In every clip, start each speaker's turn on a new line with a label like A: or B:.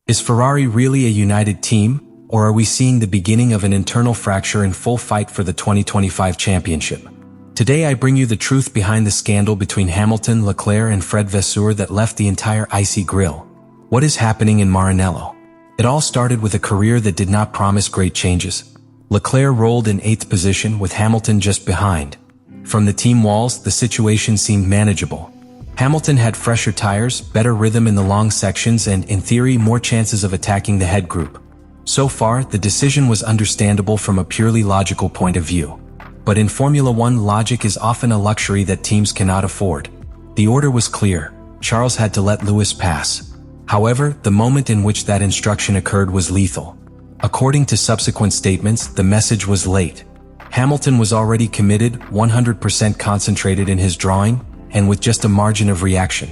A: Is Ferrari really a united team, or are we seeing the beginning of an internal fracture in full fight for the 2025 championship? Today I bring you the truth behind the scandal between Hamilton, Leclerc and Fred Vasseur that left the entire icy grill. What is happening in Maranello? It all started with a career that did not promise great changes. Leclerc rolled in 8th position with Hamilton just behind. From the team walls, the situation seemed manageable. Hamilton had fresher tires, better rhythm in the long sections and, in theory, more chances of attacking the head group. So far, the decision was understandable from a purely logical point of view. But in Formula One, logic is often a luxury that teams cannot afford. The order was clear. Charles had to let Lewis pass. However, the moment in which that instruction occurred was lethal. According to subsequent statements, the message was late. Hamilton was already committed, 100% concentrated in his drawing, and with just a margin of reaction.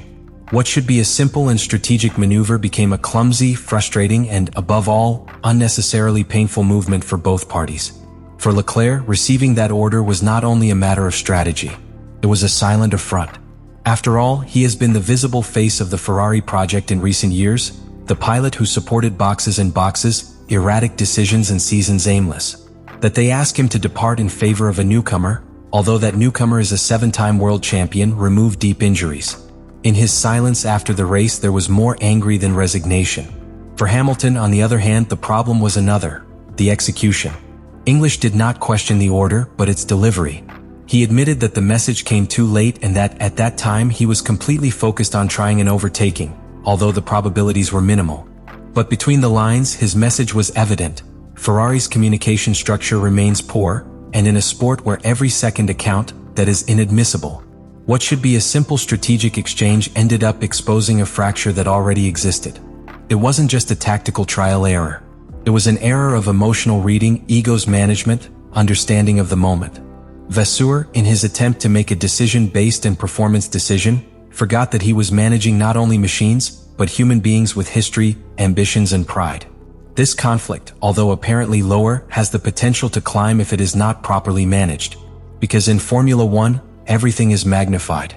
A: What should be a simple and strategic maneuver became a clumsy, frustrating, and, above all, unnecessarily painful movement for both parties. For Leclerc, receiving that order was not only a matter of strategy. It was a silent affront. After all, he has been the visible face of the Ferrari project in recent years, the pilot who supported boxes and boxes, erratic decisions and seasons aimless. That they ask him to depart in favor of a newcomer, although that newcomer is a 7-time world champion, removed deep injuries. In his silence after the race there was more angry than resignation. For Hamilton, on the other hand, the problem was another: the execution. English did not question the order, but its delivery. He admitted that the message came too late and that, at that time, he was completely focused on trying an overtaking, although the probabilities were minimal. But between the lines, his message was evident. Ferrari's communication structure remains poor, and in a sport where every second account, that is inadmissible. What should be a simple strategic exchange ended up exposing a fracture that already existed. It wasn't just a tactical trial error. It was an error of emotional reading, ego's management, understanding of the moment. Vasseur, in his attempt to make a decision-based and performance decision, forgot that he was managing not only machines, but human beings with history, ambitions and pride. This conflict, although apparently lower, has the potential to climb if it is not properly managed. Because in Formula One, everything is magnified.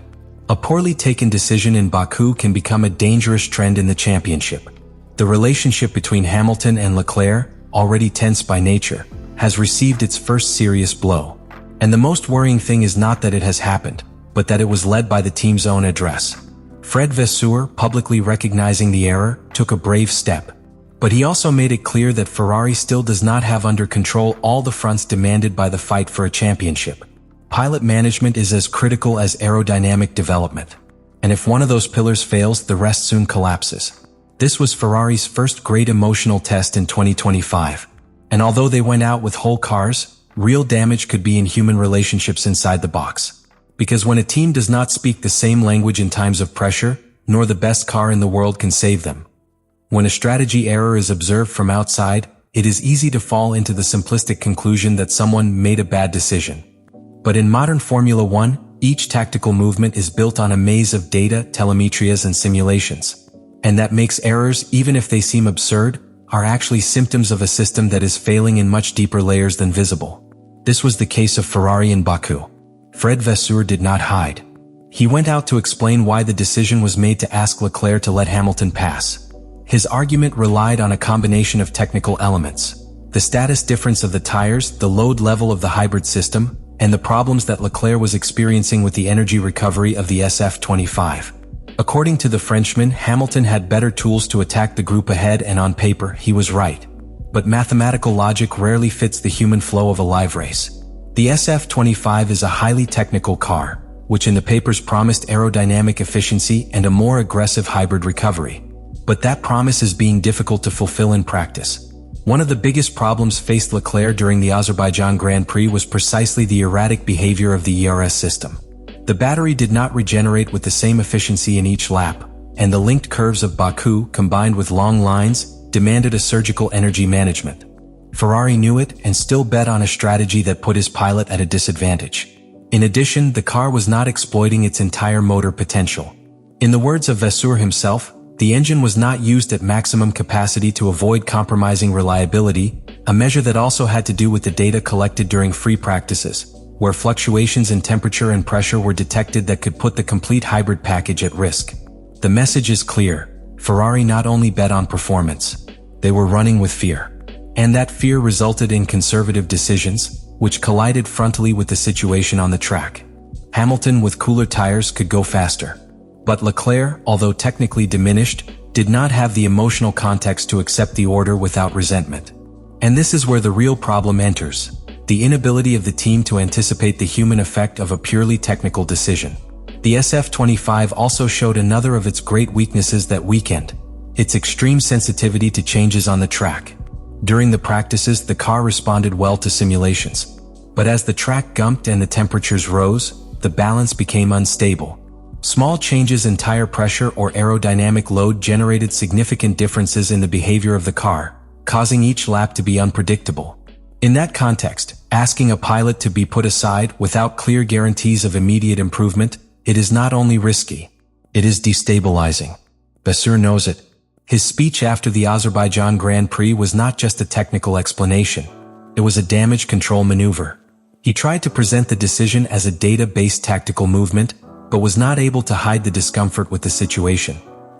A: A poorly taken decision in Baku can become a dangerous trend in the championship. The relationship between Hamilton and Leclerc, already tense by nature, has received its first serious blow. And the most worrying thing is not that it has happened, but that it was led by the team's own address. Fred Vasseur, publicly recognizing the error, took a brave step. But he also made it clear that Ferrari still does not have under control all the fronts demanded by the fight for a championship. Pilot management is as critical as aerodynamic development. And if one of those pillars fails, the rest soon collapses. This was Ferrari's first great emotional test in 2025. And although they went out with whole cars, real damage could be in human relationships inside the box. Because when a team does not speak the same language in times of pressure, nor the best car in the world can save them. When a strategy error is observed from outside, it is easy to fall into the simplistic conclusion that someone made a bad decision. But in modern Formula One, each tactical movement is built on a maze of data, telemetrias and simulations. And that makes errors, even if they seem absurd, are actually symptoms of a system that is failing in much deeper layers than visible. This was the case of Ferrari in Baku. Fred Vasseur did not hide. He went out to explain why the decision was made to ask Leclerc to let Hamilton pass. His argument relied on a combination of technical elements: the status difference of the tires, the load level of the hybrid system, and the problems that Leclerc was experiencing with the energy recovery of the SF25. According to the Frenchman, Hamilton had better tools to attack the group ahead, and on paper, he was right. But mathematical logic rarely fits the human flow of a live race. The SF25 is a highly technical car, which in the papers promised aerodynamic efficiency and a more aggressive hybrid recovery. But that promise is being difficult to fulfill in practice. One of the biggest problems faced Leclerc during the Azerbaijan Grand Prix was precisely the erratic behavior of the ERS system. The battery did not regenerate with the same efficiency in each lap, and the linked curves of Baku, combined with long lines, demanded a surgical energy management. Ferrari knew it and still bet on a strategy that put his pilot at a disadvantage. In addition, the car was not exploiting its entire motor potential. In the words of Vasseur himself, the engine was not used at maximum capacity to avoid compromising reliability, a measure that also had to do with the data collected during free practices, where fluctuations in temperature and pressure were detected that could put the complete hybrid package at risk. The message is clear. Ferrari not only bet on performance, they were running with fear. And that fear resulted in conservative decisions, which collided frontally with the situation on the track. Hamilton, with cooler tires, could go faster. But Leclerc, although technically diminished, did not have the emotional context to accept the order without resentment. And this is where the real problem enters: the inability of the team to anticipate the human effect of a purely technical decision. The SF25 also showed another of its great weaknesses that weekend: its extreme sensitivity to changes on the track. During the practices, the car responded well to simulations. But as the track gumped and the temperatures rose, the balance became unstable. Small changes in tire pressure or aerodynamic load generated significant differences in the behavior of the car, causing each lap to be unpredictable. In that context, asking a pilot to be put aside without clear guarantees of immediate improvement, it is not only risky, it is destabilizing. Vasseur knows it. His speech after the Azerbaijan Grand Prix was not just a technical explanation. It was a damage control maneuver. He tried to present the decision as a data-based tactical movement, but was not able to hide the discomfort with the situation.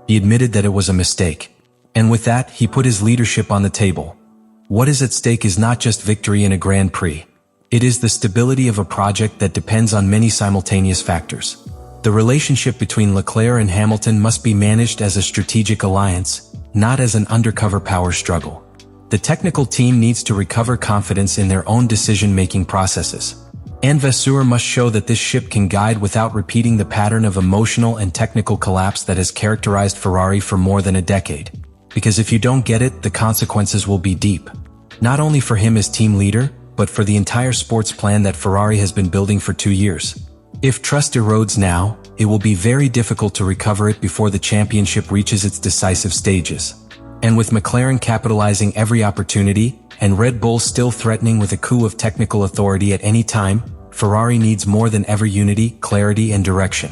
A: He admitted that it was a mistake. And with that, he put his leadership on the table. What is at stake is not just victory in a Grand Prix. It is the stability of a project that depends on many simultaneous factors. The relationship between Leclerc and Hamilton must be managed as a strategic alliance, not as an undercover power struggle. The technical team needs to recover confidence in their own decision-making processes. And Vasseur must show that this ship can guide without repeating the pattern of emotional and technical collapse that has characterized Ferrari for more than a decade. Because if you don't get it, the consequences will be deep. Not only for him as team leader, but for the entire sports plan that Ferrari has been building for 2 years. If trust erodes now, it will be very difficult to recover it before the championship reaches its decisive stages. And with McLaren capitalizing every opportunity, and Red Bull still threatening with a coup of technical authority at any time, Ferrari needs more than ever unity, clarity, and direction.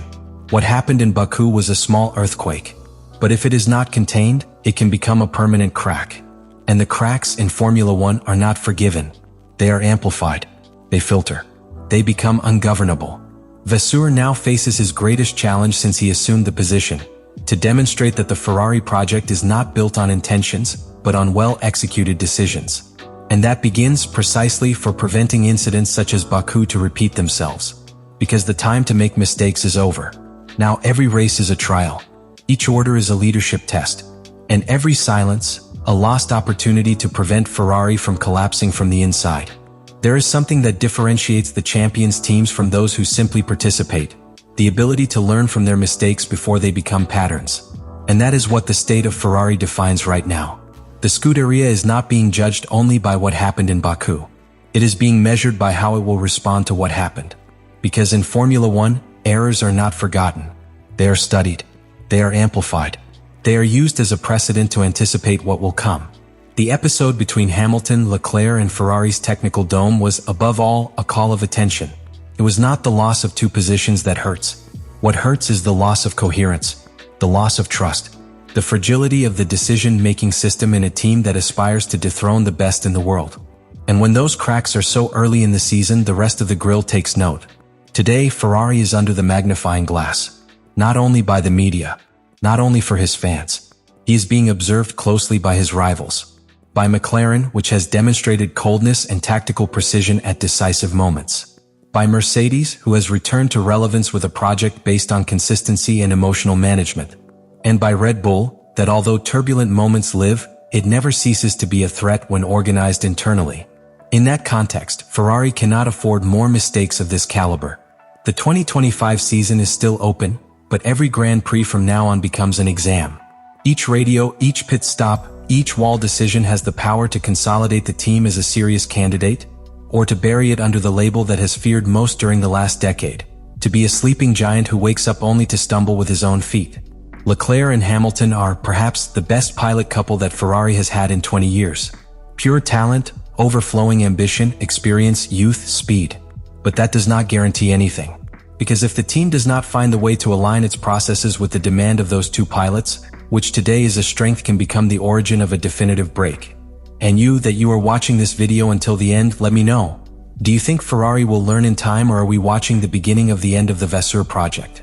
A: What happened in Baku was a small earthquake. But if it is not contained, it can become a permanent crack. And the cracks in Formula One are not forgiven. They are amplified. They filter. They become ungovernable. Vasseur now faces his greatest challenge since he assumed the position: to demonstrate that the Ferrari project is not built on intentions, but on well-executed decisions. And that begins precisely for preventing incidents such as Baku to repeat themselves. Because the time to make mistakes is over. Now every race is a trial. Each order is a leadership test. And every silence, a lost opportunity to prevent Ferrari from collapsing from the inside. There is something that differentiates the champions teams from those who simply participate: the ability to learn from their mistakes before they become patterns. And that is what the state of Ferrari defines right now. The Scuderia is not being judged only by what happened in Baku. It is being measured by how it will respond to what happened. Because in Formula One, errors are not forgotten. They are studied. They are amplified. They are used as a precedent to anticipate what will come. The episode between Hamilton, Leclerc, and Ferrari's technical dome was, above all, a call of attention. It was not the loss of 2 positions that hurts. What hurts is the loss of coherence, the loss of trust, the fragility of the decision-making system in a team that aspires to dethrone the best in the world. And when those cracks are so early in the season, the rest of the grill takes note. Today, Ferrari is under the magnifying glass. Not only by the media, not only for his fans. He is being observed closely by his rivals. By McLaren, which has demonstrated coldness and tactical precision at decisive moments. By Mercedes, who has returned to relevance with a project based on consistency and emotional management. And by Red Bull, that although turbulent moments live, it never ceases to be a threat when organized internally. In that context, Ferrari cannot afford more mistakes of this caliber. The 2025 season is still open, but every Grand Prix from now on becomes an exam. Each radio, each pit stop, each wall decision has the power to consolidate the team as a serious candidate, or to bury it under the label that has feared most during the last decade, to be a sleeping giant who wakes up only to stumble with his own feet. Leclerc and Hamilton are, perhaps, the best pilot couple that Ferrari has had in 20 years. Pure talent, overflowing ambition, experience, youth, speed. But that does not guarantee anything. Because if the team does not find the way to align its processes with the demand of those 2 pilots, which today is a strength, can become the origin of a definitive break. And you that you are watching this video until the end, let me know. Do you think Ferrari will learn in time, or are we watching the beginning of the end of the Vasseur project?